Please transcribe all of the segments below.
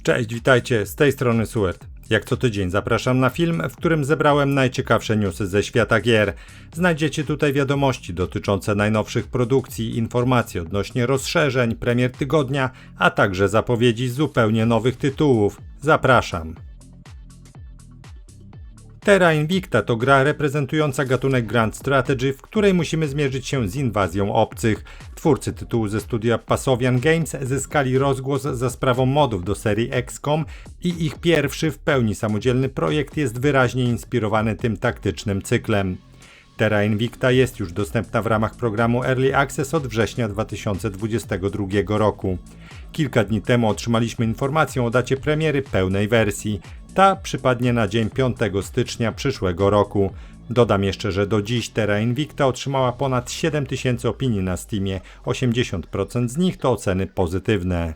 Cześć, witajcie, z tej strony Suert. Jak co tydzień zapraszam na film, w którym zebrałem najciekawsze newsy ze świata gier. Znajdziecie tutaj wiadomości dotyczące najnowszych produkcji, informacje odnośnie rozszerzeń, premier tygodnia, a także zapowiedzi zupełnie nowych tytułów. Zapraszam. Terra Invicta to gra reprezentująca gatunek Grand Strategy, w której musimy zmierzyć się z inwazją obcych. Twórcy tytułu ze studia Passovian Games zyskali rozgłos za sprawą modów do serii XCOM i ich pierwszy w pełni samodzielny projekt jest wyraźnie inspirowany tym taktycznym cyklem. Terra Invicta jest już dostępna w ramach programu Early Access od września 2022 roku. Kilka dni temu otrzymaliśmy informację o dacie premiery pełnej wersji. Ta przypadnie na dzień 5 stycznia przyszłego roku. Dodam jeszcze, że do dziś Terra Invicta otrzymała ponad 7000 opinii na Steamie, 80% z nich to oceny pozytywne.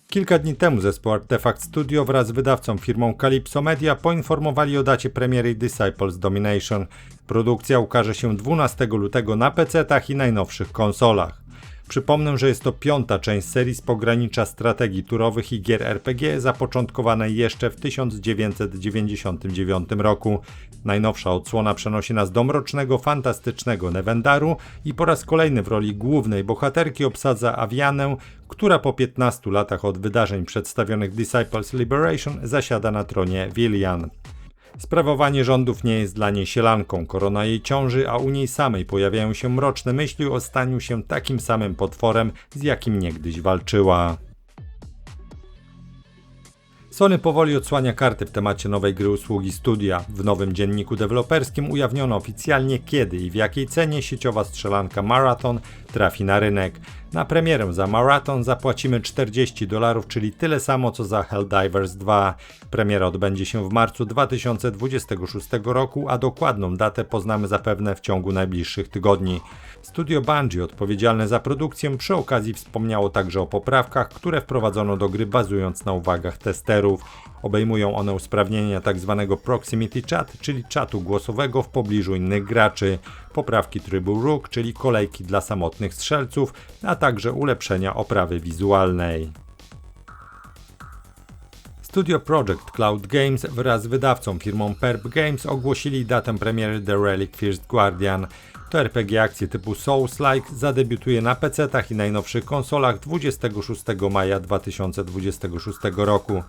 Kilka dni temu zespół Artefact Studio wraz z wydawcą firmą Calypso Media poinformowali o dacie premiery Disciples Domination. Produkcja ukaże się 12 lutego na PC-tach i najnowszych konsolach. Przypomnę, że jest to piąta część serii z pogranicza strategii turowych i gier RPG zapoczątkowanej jeszcze w 1999 roku. Najnowsza odsłona przenosi nas do mrocznego, fantastycznego Nevendaru i po raz kolejny w roli głównej bohaterki obsadza Avianę, która po 15 latach od wydarzeń przedstawionych Disciples Liberation zasiada na tronie Vilian. Sprawowanie rządów nie jest dla niej sielanką, korona jej ciąży, a u niej samej pojawiają się mroczne myśli o staniu się takim samym potworem, z jakim niegdyś walczyła. Sony powoli odsłania karty w temacie nowej gry usługi studia. W nowym dzienniku deweloperskim ujawniono oficjalnie kiedy i w jakiej cenie sieciowa strzelanka Marathon trafi na rynek. Na premierę za Marathon zapłacimy $40, czyli tyle samo co za Helldivers 2. Premiera odbędzie się w marcu 2026 roku, a dokładną datę poznamy zapewne w ciągu najbliższych tygodni. Studio Bungie odpowiedzialne za produkcję przy okazji wspomniało także o poprawkach, które wprowadzono do gry bazując na uwagach testerów. Obejmują one usprawnienia tzw. Proximity Chat, czyli czatu głosowego w pobliżu innych graczy, poprawki trybu Rook, czyli kolejki dla samotnych strzelców, a także ulepszenia oprawy wizualnej. Studio Project Cloud Games wraz z wydawcą firmą Perp Games ogłosili datę premiery The Relic First Guardian. To RPG akcji typu Souls-like zadebiutuje na PC-tach i najnowszych konsolach 26 maja 2026 roku.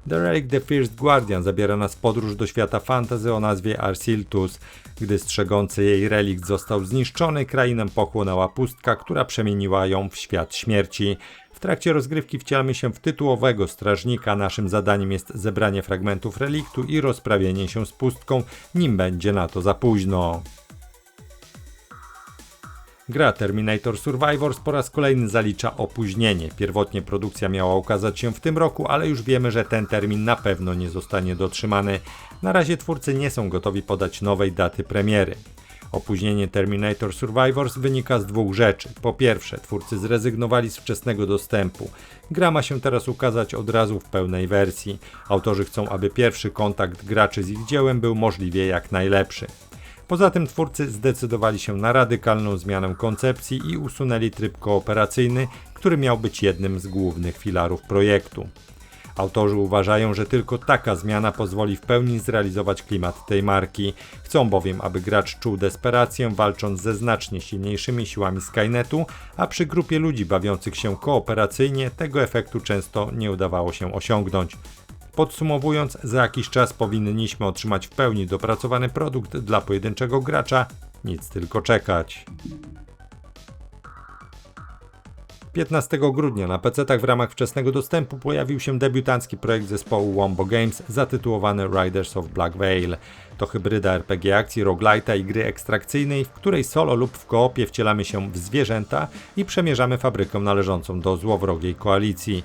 The Relic The First Guardian zabiera nas w podróż do świata fantasy o nazwie Arsiltus. Gdy strzegący jej relikt został zniszczony, krainę pochłonęła pustka, która przemieniła ją w świat śmierci. W trakcie rozgrywki wcielamy się w tytułowego strażnika. Naszym zadaniem jest zebranie fragmentów reliktu i rozprawienie się z pustką, nim będzie na to za późno. Gra Terminator Survivors po raz kolejny zalicza opóźnienie. Pierwotnie produkcja miała ukazać się w tym roku, ale już wiemy, że ten termin na pewno nie zostanie dotrzymany. Na razie twórcy nie są gotowi podać nowej daty premiery. Opóźnienie Terminator Survivors wynika z dwóch rzeczy. Po pierwsze, twórcy zrezygnowali z wczesnego dostępu. Gra ma się teraz ukazać od razu w pełnej wersji. Autorzy chcą, aby pierwszy kontakt graczy z ich dziełem był możliwie jak najlepszy. Poza tym twórcy zdecydowali się na radykalną zmianę koncepcji i usunęli tryb kooperacyjny, który miał być jednym z głównych filarów projektu. Autorzy uważają, że tylko taka zmiana pozwoli w pełni zrealizować klimat tej marki. Chcą bowiem, aby gracz czuł desperację walcząc ze znacznie silniejszymi siłami Skynetu, a przy grupie ludzi bawiących się kooperacyjnie tego efektu często nie udawało się osiągnąć. Podsumowując, za jakiś czas powinniśmy otrzymać w pełni dopracowany produkt dla pojedynczego gracza, nic tylko czekać. 15 grudnia na PC-tach w ramach wczesnego dostępu pojawił się debiutancki projekt zespołu Wombo Games zatytułowany Riders of Black Veil. To hybryda RPG akcji, roguelite'a i gry ekstrakcyjnej, w której solo lub w koopie wcielamy się w zwierzęta i przemierzamy fabrykę należącą do złowrogiej koalicji.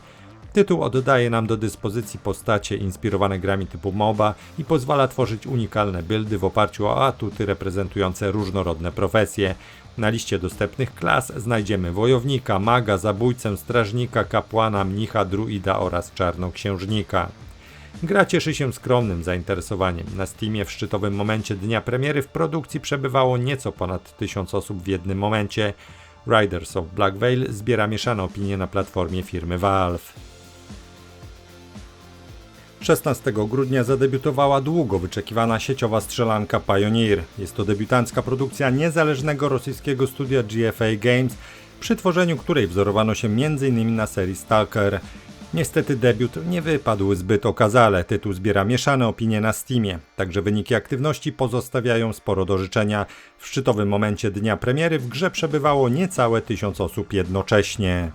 Tytuł oddaje nam do dyspozycji postacie inspirowane grami typu MOBA i pozwala tworzyć unikalne buildy w oparciu o atuty reprezentujące różnorodne profesje. Na liście dostępnych klas znajdziemy wojownika, maga, zabójcę, strażnika, kapłana, mnicha, druida oraz czarnoksiężnika. Gra cieszy się skromnym zainteresowaniem. Na Steamie w szczytowym momencie dnia premiery w produkcji przebywało nieco ponad 1000 osób w jednym momencie. Riders of Black Veil zbiera mieszane opinie na platformie firmy Valve. 16 grudnia zadebiutowała długo wyczekiwana sieciowa strzelanka Pioneer. Jest to debiutancka produkcja niezależnego rosyjskiego studia GFA Games, przy tworzeniu której wzorowano się m.in. na serii Stalker. Niestety debiut nie wypadł zbyt okazale, tytuł zbiera mieszane opinie na Steamie, także wyniki aktywności pozostawiają sporo do życzenia. W szczytowym momencie dnia premiery w grze przebywało niecałe 1000 osób jednocześnie.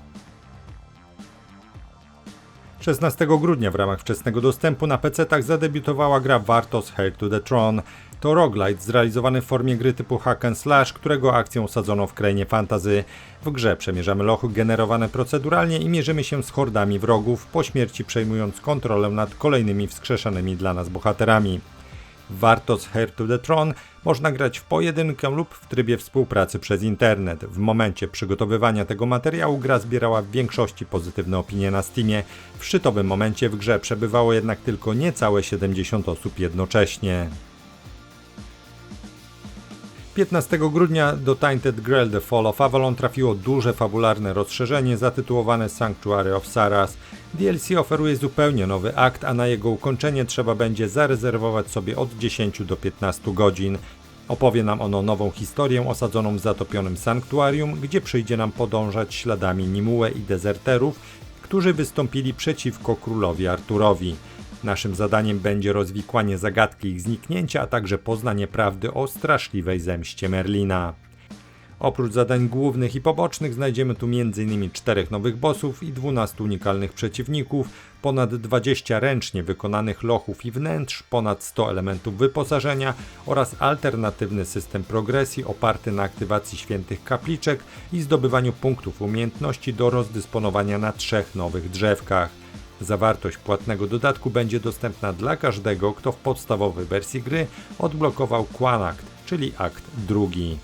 16 grudnia w ramach wczesnego dostępu na PC-tach zadebiutowała gra Vartos Heir to the Throne. To roguelite zrealizowany w formie gry typu hack and slash, którego akcję osadzono w krainie fantasy. W grze przemierzamy lochy generowane proceduralnie i mierzymy się z hordami wrogów, po śmierci przejmując kontrolę nad kolejnymi wskrzeszanymi dla nas bohaterami. W Vartos Heir to the Throne można grać w pojedynkę lub w trybie współpracy przez internet. W momencie przygotowywania tego materiału gra zbierała w większości pozytywne opinie na Steamie. W szczytowym momencie w grze przebywało jednak tylko niecałe 70 osób jednocześnie. 15 grudnia do Tainted Grail The Fall of Avalon trafiło duże fabularne rozszerzenie zatytułowane Sanctuary of Saras. DLC oferuje zupełnie nowy akt, a na jego ukończenie trzeba będzie zarezerwować sobie od 10 do 15 godzin. Opowie nam ono nową historię osadzoną w zatopionym sanktuarium, gdzie przyjdzie nam podążać śladami Nimue i dezerterów, którzy wystąpili przeciwko królowi Arturowi. Naszym zadaniem będzie rozwikłanie zagadki ich zniknięcia, a także poznanie prawdy o straszliwej zemście Merlina. Oprócz zadań głównych i pobocznych znajdziemy tu m.in. 4 nowych bossów i 12 unikalnych przeciwników, ponad 20 ręcznie wykonanych lochów i wnętrz, ponad 100 elementów wyposażenia oraz alternatywny system progresji oparty na aktywacji świętych kapliczek i zdobywaniu punktów umiejętności do rozdysponowania na 3 nowych drzewkach. Zawartość płatnego dodatku będzie dostępna dla każdego, kto w podstawowej wersji gry odblokował Quanakt, czyli akt drugi.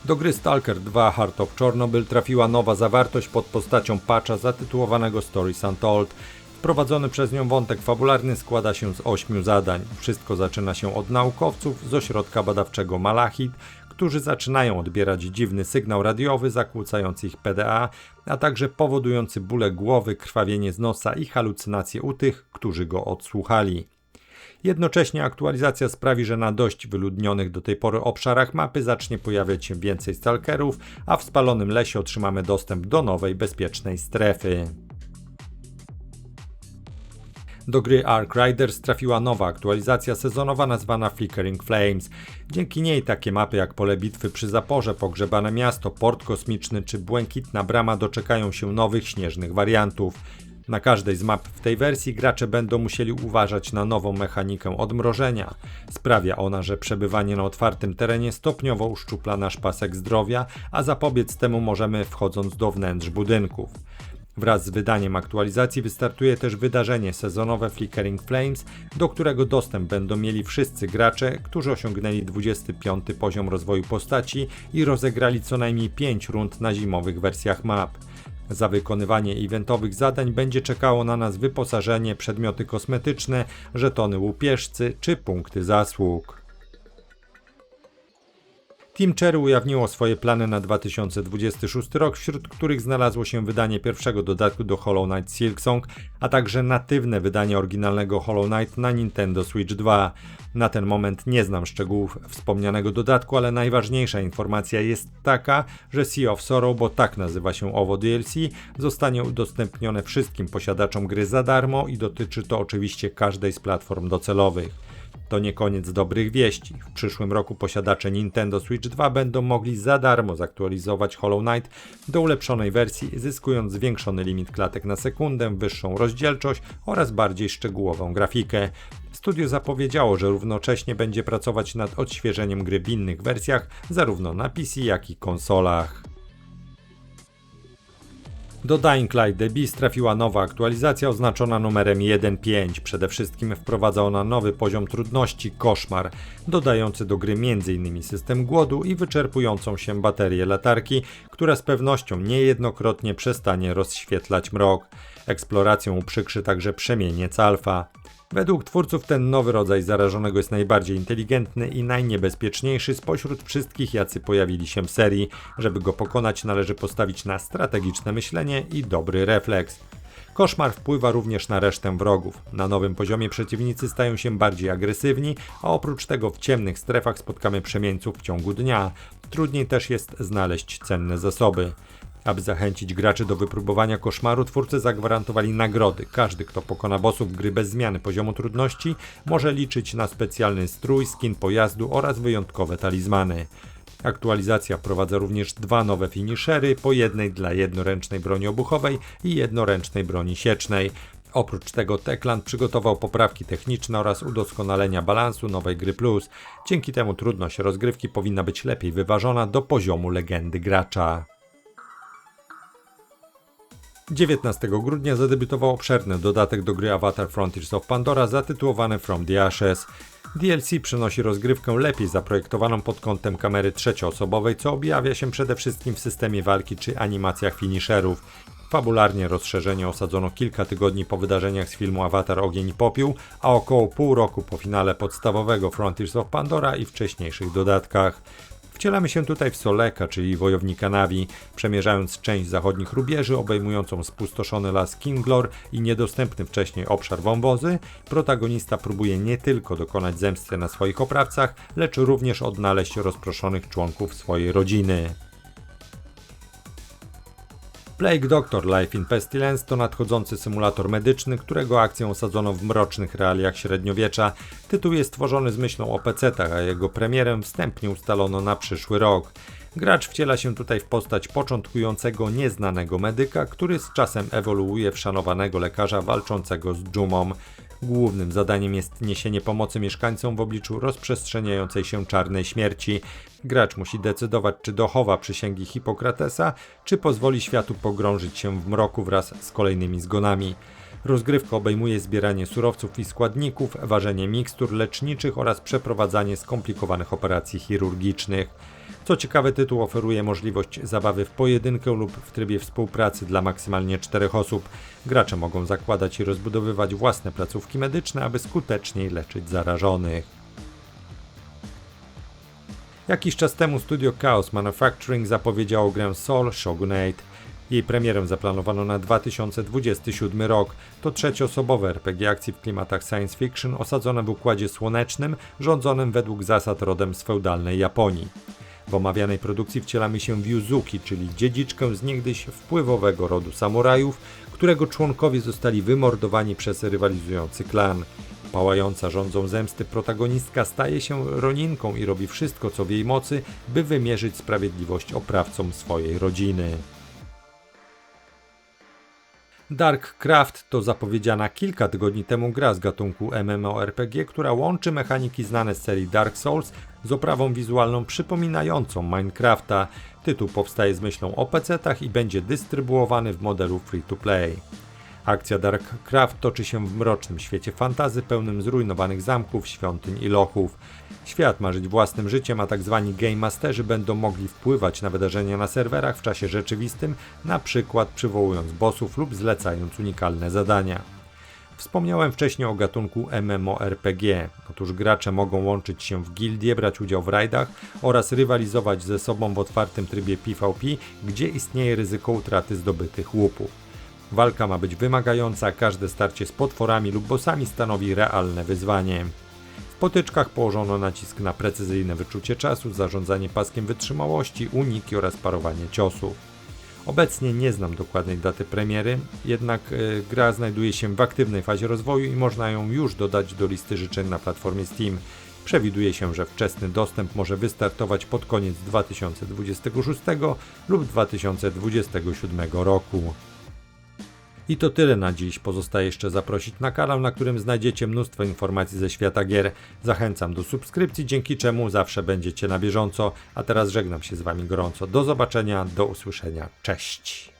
Do gry Stalker 2 Heart of Chernobyl trafiła nowa zawartość pod postacią patcha zatytułowanego Stories Untold. Wprowadzony przez nią wątek fabularny składa się z 8 zadań. Wszystko zaczyna się od naukowców z ośrodka badawczego Malachit, którzy zaczynają odbierać dziwny sygnał radiowy zakłócający ich PDA, a także powodujący bóle głowy, krwawienie z nosa i halucynacje u tych, którzy go odsłuchali. Jednocześnie aktualizacja sprawi, że na dość wyludnionych do tej pory obszarach mapy zacznie pojawiać się więcej stalkerów, a w spalonym lesie otrzymamy dostęp do nowej, bezpiecznej strefy. Do gry Ark Riders trafiła nowa aktualizacja sezonowa nazwana Flickering Flames. Dzięki niej takie mapy jak pole bitwy przy zaporze, pogrzebane miasto, port kosmiczny czy błękitna brama doczekają się nowych śnieżnych wariantów. Na każdej z map w tej wersji gracze będą musieli uważać na nową mechanikę odmrożenia. Sprawia ona, że przebywanie na otwartym terenie stopniowo uszczupla nasz pasek zdrowia, a zapobiec temu możemy wchodząc do wnętrz budynków. Wraz z wydaniem aktualizacji wystartuje też wydarzenie sezonowe Flickering Flames, do którego dostęp będą mieli wszyscy gracze, którzy osiągnęli 25 poziom rozwoju postaci i rozegrali co najmniej 5 rund na zimowych wersjach map. Za wykonywanie eventowych zadań będzie czekało na nas wyposażenie, przedmioty kosmetyczne, żetony łupieżcy czy punkty zasług. Team Cherry ujawniło swoje plany na 2026 rok, wśród których znalazło się wydanie pierwszego dodatku do Hollow Knight Silksong, a także natywne wydanie oryginalnego Hollow Knight na Nintendo Switch 2. Na ten moment nie znam szczegółów wspomnianego dodatku, ale najważniejsza informacja jest taka, że Sea of Sorrow, bo tak nazywa się owo DLC, zostanie udostępnione wszystkim posiadaczom gry za darmo i dotyczy to oczywiście każdej z platform docelowych. To nie koniec dobrych wieści. W przyszłym roku posiadacze Nintendo Switch 2 będą mogli za darmo zaktualizować Hollow Knight do ulepszonej wersji, zyskując zwiększony limit klatek na sekundę, wyższą rozdzielczość oraz bardziej szczegółową grafikę. Studio zapowiedziało, że równocześnie będzie pracować nad odświeżeniem gry w innych wersjach, zarówno na PC, jak i konsolach. Do Dying Light The Beast trafiła nowa aktualizacja oznaczona numerem 1.5. Przede wszystkim wprowadza ona nowy poziom trudności Koszmar, dodający do gry m.in. system głodu i wyczerpującą się baterię latarki, która z pewnością niejednokrotnie przestanie rozświetlać mrok. Eksploracją uprzykrzy także przemieniec alfa. Według twórców ten nowy rodzaj zarażonego jest najbardziej inteligentny i najniebezpieczniejszy spośród wszystkich, jacy pojawili się w serii. Żeby go pokonać, należy postawić na strategiczne myślenie i dobry refleks. Koszmar wpływa również na resztę wrogów. Na nowym poziomie przeciwnicy stają się bardziej agresywni, a oprócz tego w ciemnych strefach spotkamy przemieńców w ciągu dnia. Trudniej też jest znaleźć cenne zasoby. Aby zachęcić graczy do wypróbowania koszmaru, twórcy zagwarantowali nagrody. Każdy, kto pokona bossów gry bez zmiany poziomu trudności, może liczyć na specjalny strój, skin pojazdu oraz wyjątkowe talizmany. Aktualizacja wprowadza również 2 nowe finishery, po jednej dla jednoręcznej broni obuchowej i jednoręcznej broni siecznej. Oprócz tego Techland przygotował poprawki techniczne oraz udoskonalenia balansu nowej gry plus. Dzięki temu trudność rozgrywki powinna być lepiej wyważona do poziomu legendy gracza. 19 grudnia zadebiutował obszerny dodatek do gry Avatar Frontiers of Pandora zatytułowany From the Ashes. DLC przynosi rozgrywkę lepiej zaprojektowaną pod kątem kamery trzecioosobowej, co objawia się przede wszystkim w systemie walki czy animacjach finisherów. Fabularnie rozszerzenie osadzono kilka tygodni po wydarzeniach z filmu Avatar Ogień i Popiół, a około pół roku po finale podstawowego Frontiers of Pandora i wcześniejszych dodatkach. Wcielamy się tutaj w Soleka, czyli wojownika Navi, przemierzając część zachodnich rubieży obejmującą spustoszony las Kinglor i niedostępny wcześniej obszar wąwozy. Protagonista próbuje nie tylko dokonać zemsty na swoich oprawcach, lecz również odnaleźć rozproszonych członków swojej rodziny. Plague Doctor Life in Pestilence to nadchodzący symulator medyczny, którego akcję osadzono w mrocznych realiach średniowiecza. Tytuł jest tworzony z myślą o PC-tach, a jego premierę wstępnie ustalono na przyszły rok. Gracz wciela się tutaj w postać początkującego, nieznanego medyka, który z czasem ewoluuje w szanowanego lekarza walczącego z dżumą. Głównym zadaniem jest niesienie pomocy mieszkańcom w obliczu rozprzestrzeniającej się czarnej śmierci. Gracz musi decydować, czy dochowa przysięgi Hipokratesa, czy pozwoli światu pogrążyć się w mroku wraz z kolejnymi zgonami. Rozgrywka obejmuje zbieranie surowców i składników, ważenie mikstur leczniczych oraz przeprowadzanie skomplikowanych operacji chirurgicznych. Co ciekawe, tytuł oferuje możliwość zabawy w pojedynkę lub w trybie współpracy dla maksymalnie 4 osób. Gracze mogą zakładać i rozbudowywać własne placówki medyczne, aby skuteczniej leczyć zarażonych. Jakiś czas temu studio Chaos Manufacturing zapowiedziało grę Soul Shogunate. Jej premierę zaplanowano na 2027 rok. To trzecioosobowe RPG akcji w klimatach science fiction osadzone w układzie słonecznym, rządzonym według zasad rodem z feudalnej Japonii. W omawianej produkcji wcielamy się w Yuzuki, czyli dziedziczkę z niegdyś wpływowego rodu samurajów, którego członkowie zostali wymordowani przez rywalizujący klan. Pałająca żądzą zemsty protagonistka staje się roninką i robi wszystko, co w jej mocy, by wymierzyć sprawiedliwość oprawcom swojej rodziny. Darkcraft to zapowiedziana kilka tygodni temu gra z gatunku MMORPG, która łączy mechaniki znane z serii Dark Souls z oprawą wizualną przypominającą Minecrafta. Tytuł powstaje z myślą o PC-tach i będzie dystrybuowany w modelu free-to-play. Akcja Darkcraft toczy się w mrocznym świecie fantasy pełnym zrujnowanych zamków, świątyń i lochów. Świat ma żyć własnym życiem, a tzw. Game Masterzy będą mogli wpływać na wydarzenia na serwerach w czasie rzeczywistym, na przykład przywołując bossów lub zlecając unikalne zadania. Wspomniałem wcześniej o gatunku MMORPG. Otóż gracze mogą łączyć się w gildie, brać udział w rajdach oraz rywalizować ze sobą w otwartym trybie PvP, gdzie istnieje ryzyko utraty zdobytych łupów. Walka ma być wymagająca, a każde starcie z potworami lub bossami stanowi realne wyzwanie. W potyczkach położono nacisk na precyzyjne wyczucie czasu, zarządzanie paskiem wytrzymałości, uniki oraz parowanie ciosów. Obecnie nie znam dokładnej daty premiery, jednak gra znajduje się w aktywnej fazie rozwoju i można ją już dodać do listy życzeń na platformie Steam. Przewiduje się, że wczesny dostęp może wystartować pod koniec 2026 lub 2027 roku. I to tyle na dziś. Pozostaje jeszcze zaprosić na kanał, na którym znajdziecie mnóstwo informacji ze świata gier. Zachęcam do subskrypcji, dzięki czemu zawsze będziecie na bieżąco. A teraz żegnam się z Wami gorąco. Do zobaczenia, do usłyszenia. Cześć!